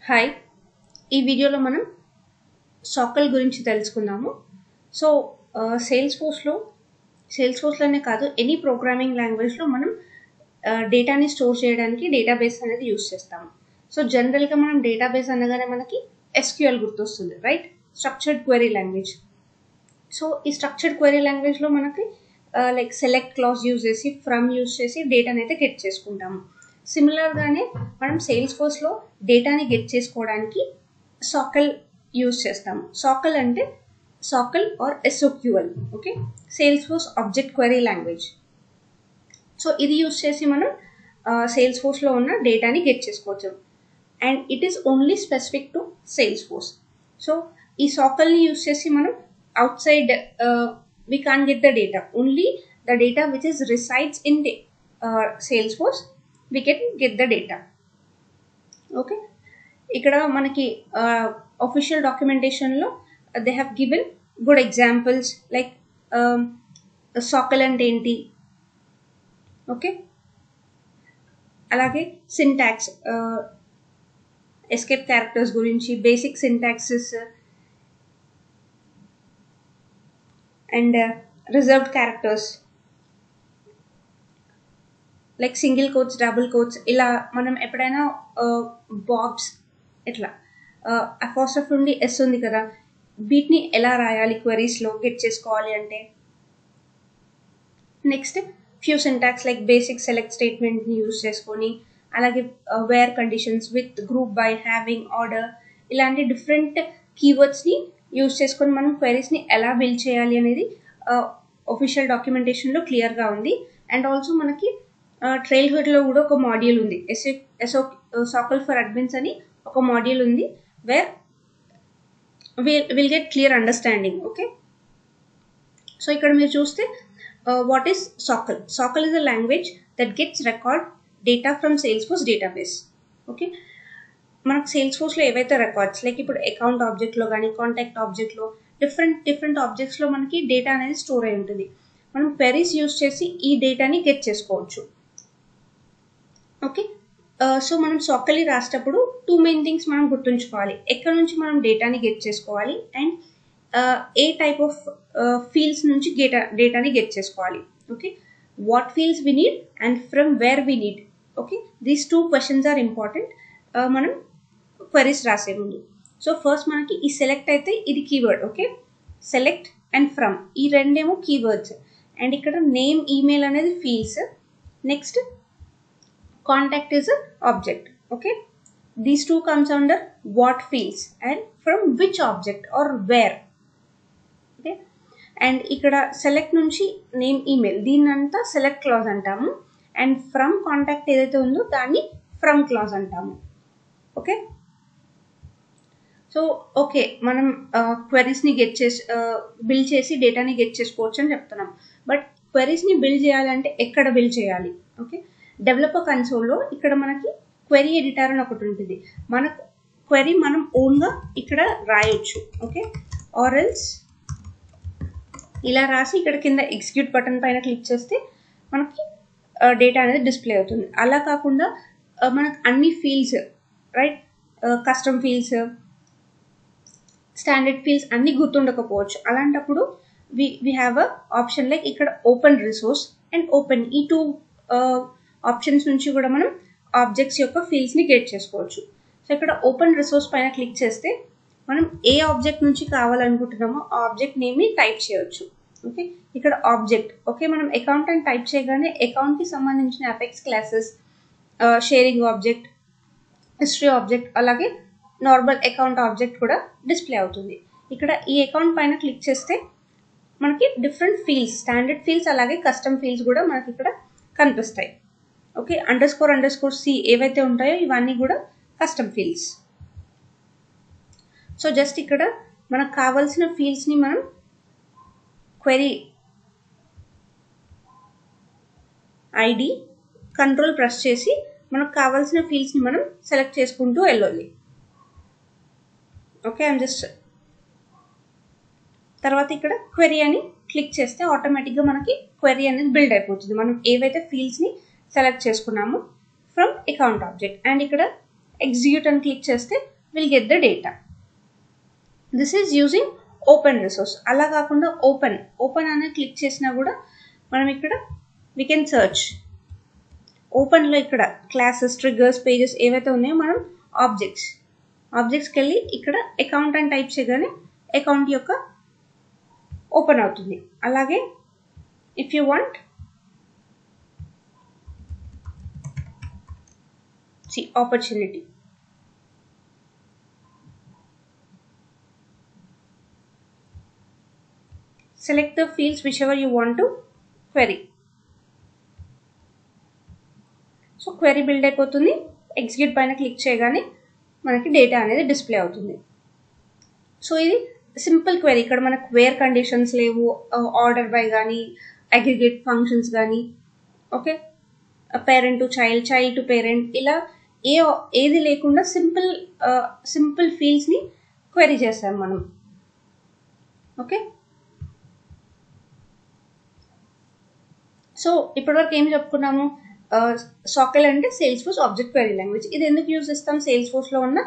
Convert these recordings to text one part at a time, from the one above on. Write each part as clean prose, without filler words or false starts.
Hi, ఈ వీడియోలో మనం సోకల్ గురించి తెలుసుకుందాము. సో సేల్స్ ఫోర్స్లోనే కాదు, ఎనీ ప్రోగ్రామింగ్ లాంగ్వేజ్లో మనం డేటాని స్టోర్ చేయడానికి డేటాబేస్ అనేది యూస్ చేస్తాము. సో జనరల్గా మనం డేటాబేస్ అనగానే మనకి ఎస్క్యూఎల్ గుర్తొస్తుంది, right? Structured query language. So ఈ స్ట్రక్చర్డ్ క్వెరీ లాంగ్వేజ్లో మనకి లైక్ సెలెక్ట్ క్లాజ్ యూజ్ చేసి, ఫ్రమ్ యూజ్ చేసి డేటాని అయితే గెట్ చేసుకుంటాము. సిమిలర్గానే మనం సేల్స్ ఫోర్స్లో డేటాని గెట్ చేసుకోవడానికి సోకల్ యూజ్ చేస్తాము. సోకల్ అంటే SOQL or SOQL, okay? Salesforce object query language. So ఇది యూజ్ చేసి మనం సేల్స్ ఫోర్స్లో ఉన్న డేటాని గెట్ చేసుకోవచ్చు. And it is only specific to Salesforce. So ఈ సోకల్ని యూజ్ చేసి మనం outside we can't get the data. Only the data which is resides in the Salesforce we can get the data. Okay, ikkada manaki official documentation lo they have given good examples like sockle and enti. Okay, alage syntax, escape characters gurinchi, basic syntaxes and reserved characters like single quotes, double quotes. ఇలా మనం ఎప్పుడైనా Bob's ఇట్లా apostrophe ఉండి yes ఉంది కదా, వీటిని ఎలా రాయాలి క్వెరీస్లో గెట్ చేసుకోవాలి అంటే. Next few syntax like basic select స్టేట్మెంట్ని యూజ్ చేసుకొని, అలాగే where conditions with group by, having, order, ఇలాంటి డిఫరెంట్ కీవర్డ్స్ని యూజ్ చేసుకొని మనం క్వెరీస్ని ఎలా బిల్డ్ చేయాలి అనేది ఒఫిషియల్ డాక్యుమెంటేషన్లో క్లియర్గా ఉంది. అండ్ ఆల్సో మనకి ట్రైల్ హుడ్లో కూడా ఒక మాడ్యూల్ ఉంది, సోకల్ ఫర్ అడ్మిన్స్ అని ఒక మాడ్యూల్ ఉంది, where will get clear understanding. Okay, so ఇక్కడ మీరు చూస్తే what is so-called? So-called is a language that gets record data from sales force database. Okay, మనకు సేల్స్ ఫోర్స్లో ఏవైతే రికార్డ్స్ లైక్ ఇప్పుడు అకౌంట్ ఆబ్జెక్ట్లో కానీ, కాంటాక్ట్ ఆబ్జెక్ట్లో, డిఫరెంట్ ఆబ్జెక్ట్స్లో మనకి డేటా అనేది స్టోర్ అయి ఉంటుంది. మనం క్వెరీస్ యూజ్ చేసి ఈ డేటాని గెట్ చేసుకోవచ్చు. ఓకే, సో మనం సోకల్ని రాసేటప్పుడు టూ మెయిన్ థింగ్స్ మనం గుర్తుంచుకోవాలి. ఎక్కడ నుంచి మనం డేటాని గెట్ చేసుకోవాలి అండ్ ఏ టైప్ ఆఫ్ ఫీల్డ్స్ నుంచి డేటాని గెట్ చేసుకోవాలి. Okay, what fields we need and from where we need. Okay, these two questions are important మనం క్వెరీస్ రాసే ముందు. సో ఫస్ట్ మనకి ఈ సెలెక్ట్ అయితే ఇది keyword. Okay, select and from ఈ రెండేమో కీవర్డ్స్. అండ్ ఇక్కడ నేమ్, ఈమెయిల్ అనేది ఫీల్డ్స్. Next contact is object. Okay, these two comes under what fields and from which object are wear. Okay, and ఇక్కడ సెలెక్ట్ నుంచి నేమ్, ఈమెయిల్ దీన్నంతా select clause అంటాము. And from contact ఏదైతే ఉందో దాన్ని ఫ్రమ్ క్లాజ్ అంటాము. ఓకే, సో ఓకే, మనం క్వెరీస్ని build చేసి డేటాని గెట్ చేసుకోవచ్చు అని చెప్తున్నాం. బట్ క్వెరీస్ని బిల్డ్ చేయాలంటే ఎక్కడ బిల్డ్ చేయాలి? ఓకే, డెవలపర్ కన్సోల్లో ఇక్కడ మనకి క్వెరీ ఎడిటర్ అని ఒకటి ఉంటుంది. మన క్వెరీ మనం ఓన్గా ఇక్కడ రాయొచ్చు. ఓకే, ఆర్ ఎల్స్ ఇలా రాసి ఇక్కడ కింద ఎగ్జిక్యూట్ బటన్ పైన క్లిక్ చేస్తే మనకి డేటా అనేది డిస్ప్లే అవుతుంది. అలా కాకుండా మనకు అన్ని fields, right, custom fields, standard fields అన్ని గుర్తుండకపోవచ్చు. అలాంటప్పుడు we have a option like ఇక్కడ ఓపెన్ రిసోర్స్ అండ్ ఓపెన్, ఈ టూ ఆప్షన్స్ నుంచి కూడా మనం ఆబ్జెక్ట్స్ యొక్క ఫీల్డ్స్ని గెట్ చేసుకోవచ్చు. సో ఇక్కడ ఓపెన్ రిసోర్స్ పైన క్లిక్ చేస్తే మనం ఏ ఆబ్జెక్ట్ నుంచి కావాలనుకుంటున్నామో ఆ ఆబ్జెక్ట్ నేమ్ని టైప్ చేయొచ్చు. ఓకే, ఇక్కడ ఆబ్జెక్ట్. ఓకే, మనం అకౌంట్ అని టైప్ చేయగానే అకౌంట్కి సంబంధించిన apex classes, sharing object, history object, అలాగే నార్మల్ అకౌంట్ ఆబ్జెక్ట్ కూడా డిస్ప్లే అవుతుంది. ఇక్కడ ఈ అకౌంట్ పైన క్లిక్ చేస్తే మనకి డిఫరెంట్ ఫీల్డ్స్, స్టాండర్డ్ ఫీల్డ్స్ అలాగే కస్టమ్ ఫీల్డ్స్ కూడా మనకి ఇక్కడ కనిపిస్తాయి. ఓకే, __ C ఏవైతే ఉంటాయో ఇవన్నీ కూడా కస్టమ్ ఫీల్డ్స్. సో జస్ట్ ఇక్కడ మనకు కావాల్సిన ఫీల్డ్స్ని మనం క్వెరీ ఐడి కంట్రోల్ ప్రెస్ చేసి మనకు కావాల్సిన ఫీల్డ్స్ని మనం సెలెక్ట్ చేసుకుంటూ వెళ్ళాలి. ఓకే, ఐఎమ్ జస్ట్ తర్వాత ఇక్కడ క్వెరీ అని క్లిక్ చేస్తే ఆటోమేటిక్గా మనకి క్వెరీ అనేది బిల్డ్ అయిపోతుంది. మనం ఏవైతే ఫీల్డ్స్ని సెలెక్ట్ చేసుకున్నామో ఫ్రమ్ అకౌంట్ ఆబ్జెక్ట్. అండ్ ఇక్కడ ఎగ్జిక్యూట్ అని క్లిక్ చేస్తే we'll get the data. This is using open resource. అలా కాకుండా ఓపెన్ అనే క్లిక్ చేసినా కూడా మనం ఇక్కడ we can search. ఓపెన్లో ఇక్కడ క్లాసెస్, ట్రిగ్గర్స్, పేజెస్ ఏవైతే ఉన్నాయో మనం ఆబ్జెక్ట్స్కి వెళ్ళి ఇక్కడ అకౌంట్ అని టైప్ చేయగానే అకౌంట్ యొక్క ఓపెన్ అవుతుంది. అలాగే if you want see opportunity, select the fields whichever you want to query. So query build అయిపోతుంది. ఎగ్జిక్యూట్ పైన క్లిక్ చేయగానే మనకి డేటా అనేది డిస్ప్లే అవుతుంది. సో ఇది సింపుల్ క్వెరీ. ఇక్కడ మనకు వేర్ కండిషన్స్ లేవు, ఆర్డర్ బై కానీ, అగ్రిగేట్ ఫంక్షన్స్ కానీ, okay, parent to child, child to parent, ఇలా ఏది లేకుండా సింపుల్ ఫీల్డ్స్ని క్వెరీ చేస్తాం మనం. ఓకే, సో ఇప్పటివరకు ఏం చెప్పుకున్నాము? సాకెల్ అంటే sales force object query language. ఇది ఎందుకు యూజ్ చేస్తాం? సేల్స్ ఫోర్స్లో ఉన్న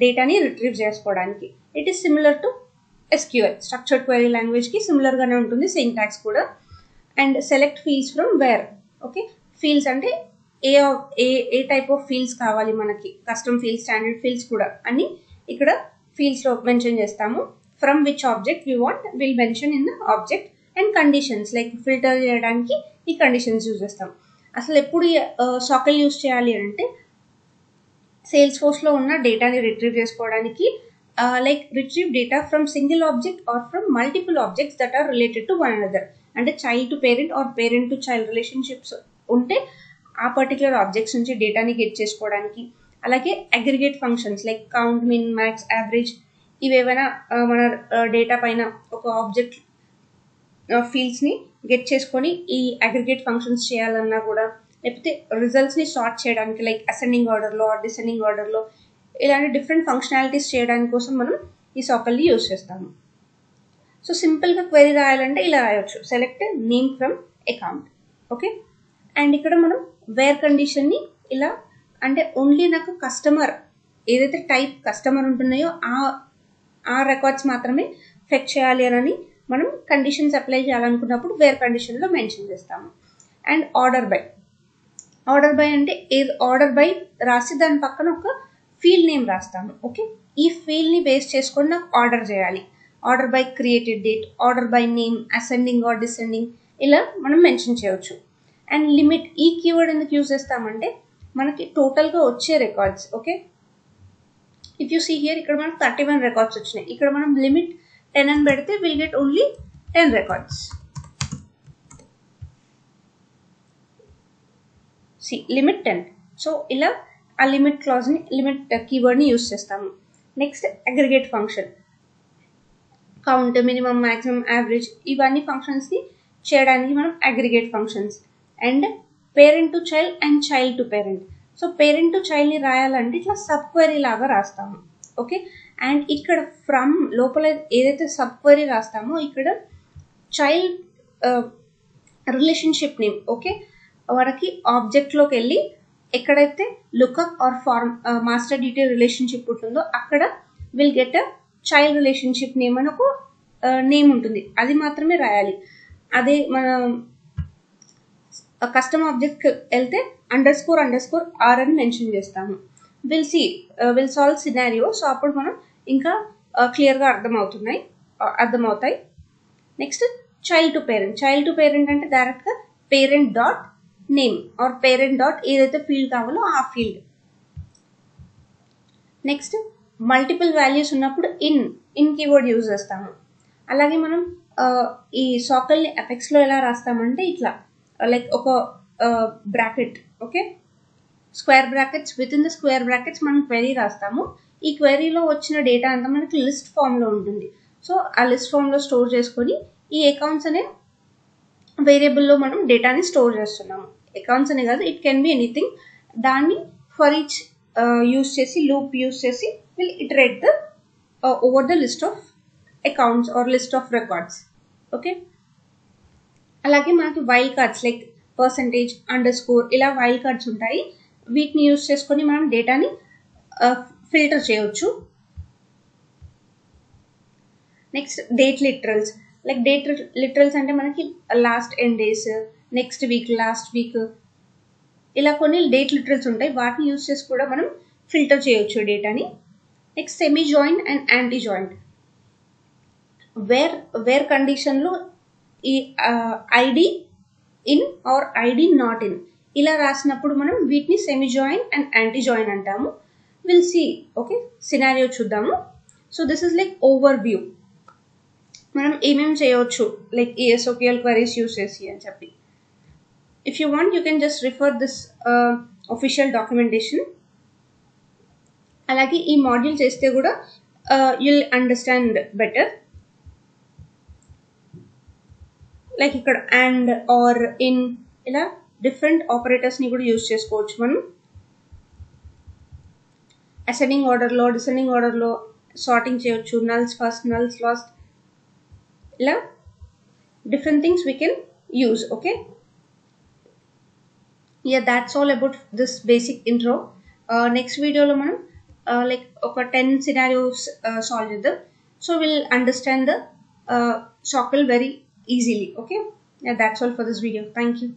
డేటాని రిట్రీవ్ చేసుకోవడానికి. It is similar to SQL, structured query లాంగ్వేజ్కి సిమిలర్గానే ఉంటుంది, సింటాక్స్ కూడా. And select fields from where. Okay, fields అంటే ఏ టైప్ ఆఫ్ ఫీల్డ్స్ కావాలి మనకి, కస్టమ్ ఫీల్డ్స్, స్టాండర్డ్ ఫీల్డ్స్ కూడా అన్ని ఇక్కడ ఫీల్డ్స్లో మెన్షన్ చేస్తాము. From which object you want will mention in the object. And conditions like filter చేయడానికి ఈ కండిషన్స్ యూజ్ చేస్తాం. అసలు ఎప్పుడు సాకెల్ యూజ్ చేయాలి అంటే సేల్స్ ఫోర్స్లో ఉన్న డేటాని రిట్రీవ్ చేసుకోవడానికి, like retrieve data from single object or from multiple objects that are related to one another. అంటే child to parent or parent to child relationships ఉంటే ఆ పర్టికులర్ ఆబ్జెక్ట్స్ నుంచి డేటాని గెట్ చేసుకోవడానికి. అలాగే aggregate functions like count, min, max, average, ఇవేమైనా మన data పైన ఒక ఆబ్జెక్ట్ ఫీల్డ్స్ని గెట్ చేసుకొని ఈ అగ్రిగేట్ ఫంక్షన్స్ చేయాలన్నా కూడా, లేకపోతే రిజల్ట్స్ని సార్ట్ చేయడానికి లైక్ అసెండింగ్ ఆర్డర్లో ఆర్ డిసెండింగ్ ఆర్డర్లో, ఇలాంటి డిఫరెంట్ ఫంక్షనాలిటీస్ చేయడానికి కోసం మనం ఈ సాకెల్ని యూజ్ చేస్తాము. సో సింపుల్గా క్వెరీ రాయాలంటే ఇలా రాయవచ్చు, select name from account. Okay, and ఇక్కడ మనం వేర్ కండిషన్ని ఇలా, అంటే ఓన్లీ నాకు కస్టమర్ ఏదైతే టైప్ కస్టమర్ ఉంటున్నాయో ఆ రికార్డ్స్ మాత్రమే ఫెచ్ చేయాలి అని మనం కండిషన్స్ అప్లై చేయాలనుకున్నప్పుడు వేర్ కండిషన్లో మెన్షన్ చేస్తాము. అండ్ ఆర్డర్ బై అంటే ఆర్డర్ బై రాసి దాని పక్కన ఒక ఫీల్డ్ నేమ్ రాస్తాము. ఓకే, ఈ ఫీల్డ్ని బేస్ చేసుకొని నాకు ఆర్డర్ చేయాలి. Order by created date, order by name, ascending or descending, ఇలా మనం మెన్షన్ చేయవచ్చు. అండ్ లిమిట్, ఈ కీవర్డ్ ఎందుకు యూజ్ చేస్తామంటే మనకి టోటల్గా వచ్చే records. Okay, if you see here ఇక్కడ మనకు 31 రికార్డ్స్ వచ్చినాయి. ఇక్కడ మనం లిమిట్ 10 అని పెడితే will get only 10 records. See limit 10. So ఇలా ఆ లిమిట్ క్లాజ్ని, లిమిట్ కీవర్డ్ని యూజ్ చేస్తాము. Next aggregate function, count, minimum, maximum, average, ఇవన్నీ ఫంక్షన్స్ని చేయడానికి మనం aggregate functions. And parent to child and child to parent. So parent to చైల్డ్ని రాయాలంటే ఇట్లా సబ్ క్వెరీ లాగా రాస్తాము. ఓకే, అండ్ ఇక్కడ ఫ్రమ్ లోపల ఏదైతే సబ్ క్వెరీ రాస్తామో ఇక్కడ చైల్డ్ రిలేషన్షిప్ నేమ్, ఓకే, మనకి ఆబ్జెక్ట్లోకి వెళ్ళి ఎక్కడైతే lookup or form master detail relationship ఉంటుందో అక్కడ will get a child relationship name అని ఒక నేమ్ ఉంటుంది, అది మాత్రమే రాయాలి. అదే మన కస్టమ్ ఆబ్జెక్ట్ వెళ్తే ___ ఆర్ అని మెన్షన్ చేస్తాము. Will solve scenario. సో అప్పుడు మనం ఇంకా క్లియర్గా అర్థమవుతాయి. నెక్స్ట్ చైల్డ్ టు పేరెంట్ అంటే డైరెక్ట్గా parent dot name or parent dot ఏదైతే ఫీల్డ్ కావాలో ఆ ఫీల్డ్. నెక్స్ట్ మల్టిపుల్ వాల్యూస్ ఉన్నప్పుడు ఇన్ కీవర్డ్ యూజ్ చేస్తాము. అలాగే మనం ఈ సాకెల్ని అపెక్స్లో ఎలా రాస్తామంటే ఇట్లా లైక్ ఒక bracket, okay, square brackets, with in the square brackets మనం క్వెరీ రాస్తాము. ఈ క్వెరీలో వచ్చిన డేటా అంతా మనకి లిస్ట్ ఫామ్లో ఉంటుంది. సో ఆ లిస్ట్ ఫామ్లో స్టోర్ చేసుకొని ఈ అకౌంట్స్ అనే వేరియబుల్లో మనం డేటాని స్టోర్ చేస్తున్నాము. అకౌంట్స్ అనే కాదు, ఇట్ కెన్ బి ఎనీథింగ్. దాన్ని ఫర్ ఈచ్ యూస్ చేసి, లూప్ యూస్ చేసి will iterate the over the list of accounts or list of records. Okay, అలాగే మనకి వైల్డ్ కార్డ్స్ లైక్ పర్సంటేజ్, _ ఇలా వైల్డ్ కార్డ్స్ ఉంటాయి. వీటిని యూస్ చేసుకొని మనం డేటాని ఫిల్టర్ చేయవచ్చు. Next date literals. Like date literals అంటే మనకి last N days, next week, last week, ఇలా కొన్ని డేట్ లిటరల్స్ ఉంటాయి. వాటిని యూస్ చేసి కూడా మనం ఫిల్టర్ చేయొచ్చు డేటాని. Next semi joint and anti joint. Where కండిషన్లో ఈ ID in or ID not in ఇలా రాసినప్పుడు మనం వీటిని semi join and anti join అంటాము. Will see. ఓకే, సినారియో చూద్దాము. So this is like overview. మనం ఏమేమి చేయవచ్చు లైక్ ఈ SOQL క్వరీస్ యూస్ చేసి అని చెప్పి. If you want you can just refer this official documentation. అలాగే ఈ మాడ్యూల్ చేస్తే కూడా you'll understand better. లైక్ ఇక్కడ అండ్ ఆర్ ఇన్ ఇలా డిఫరెంట్ ఆపరేటర్స్ని కూడా యూజ్ చేసుకోవచ్చు మనం. అసెండింగ్ ఆర్డర్లో, డిసెండింగ్ ఆర్డర్లో సార్టింగ్ చేయొచ్చు. నల్స్ ఫస్ట్, నల్స్ లాస్ట్, ఇలా different things we can use. Okay, that's all about this basic intro. Next video lo manam like oka 10 scenarios solve cheddam. So we'll understand the SOQL very easily. Okay, that's all for this video. Thank you.